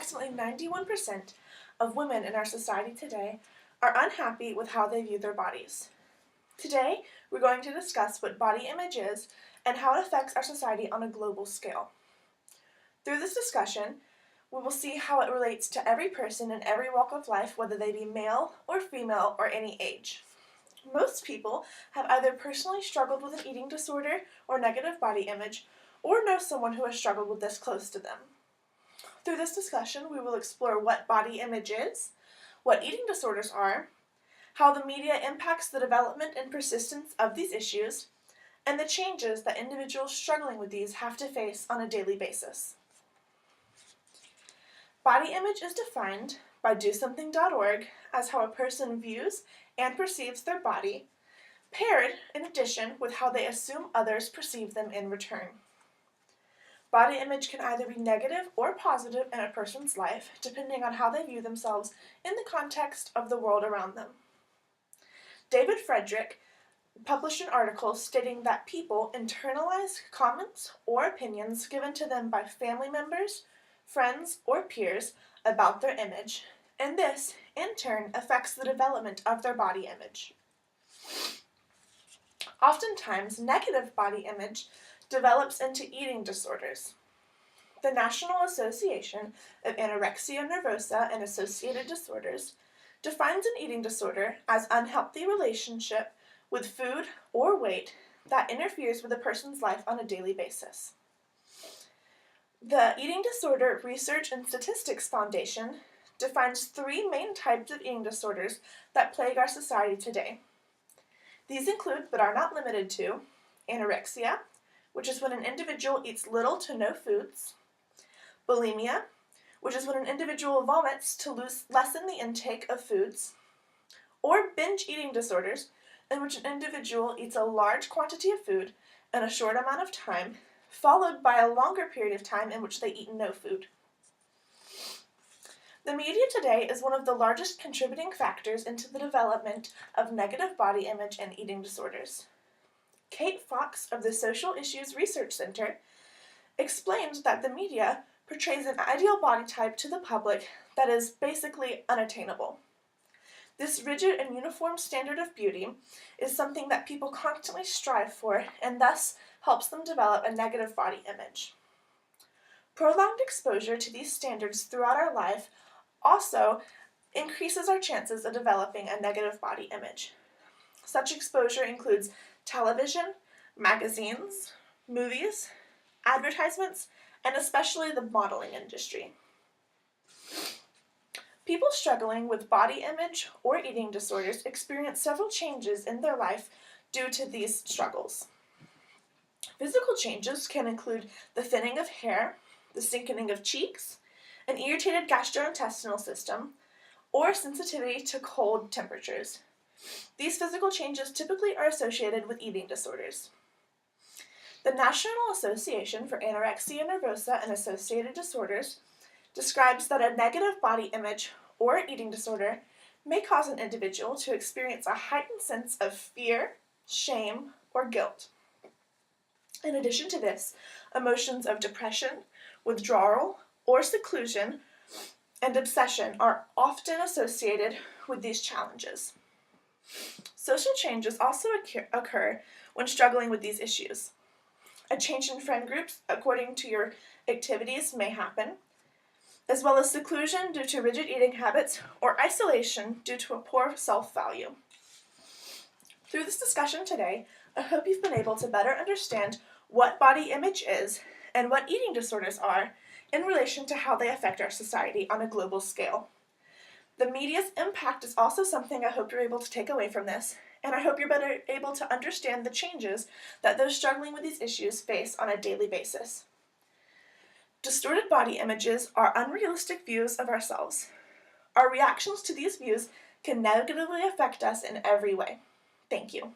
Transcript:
approximately 91% of women in our society today are unhappy with how they view their bodies. Today, we're going to discuss what body image is and how it affects our society on a global scale. Through this discussion, we will see how it relates to every person in every walk of life, whether they be male or female or any age. Most people have either personally struggled with an eating disorder or negative body image, or know someone who has struggled with this close to them. Through this discussion, we will explore what body image is, what eating disorders are, how the media impacts the development and persistence of these issues, and the changes that individuals struggling with these have to face on a daily basis. Body image is defined by DoSomething.org as how a person views and perceives their body, paired, in addition, with how they assume others perceive them in return. Body image can either be negative or positive in a person's life, depending on how they view themselves in the context of the world around them. David Frederick published an article stating that people internalize comments or opinions given to them by family members, friends, or peers about their image, and this, in turn, affects the development of their body image. Oftentimes, negative body image develops into eating disorders. The National Association of Anorexia Nervosa and Associated Disorders defines an eating disorder as unhealthy relationship with food or weight that interferes with a person's life on a daily basis. The Eating Disorder Research and Statistics Foundation defines three main types of eating disorders that plague our society today. These include, but are not limited to, anorexia, which is when an individual eats little to no foods, bulimia, which is when an individual vomits to lessen the intake of foods, or binge eating disorders, in which an individual eats a large quantity of food in a short amount of time, followed by a longer period of time in which they eat no food. The media today is one of the largest contributing factors into the development of negative body image and eating disorders. Kate Fox of the Social Issues Research Center explains that the media portrays an ideal body type to the public that is basically unattainable. This rigid and uniform standard of beauty is something that people constantly strive for and thus helps them develop a negative body image. Prolonged exposure to these standards throughout our life also increases our chances of developing a negative body image. Such exposure includes television, magazines, movies, advertisements, and especially the modeling industry. People struggling with body image or eating disorders experience several changes in their life due to these struggles. Physical changes can include the thinning of hair, the sinking of cheeks, an irritated gastrointestinal system, or sensitivity to cold temperatures. These physical changes typically are associated with eating disorders. The National Association for Anorexia Nervosa and Associated Disorders describes that a negative body image or eating disorder may cause an individual to experience a heightened sense of fear, shame, or guilt. In addition to this, emotions of depression, withdrawal, or seclusion and obsession are often associated with these challenges. Social changes also occur when struggling with these issues. A change in friend groups according to your activities may happen, as well as seclusion due to rigid eating habits or isolation due to a poor self-value. Through this discussion today, I hope you've been able to better understand what body image is and what eating disorders are in relation to how they affect our society on a global scale. The media's impact is also something I hope you're able to take away from this, and I hope you're better able to understand the changes that those struggling with these issues face on a daily basis. Distorted body images are unrealistic views of ourselves. Our reactions to these views can negatively affect us in every way. Thank you.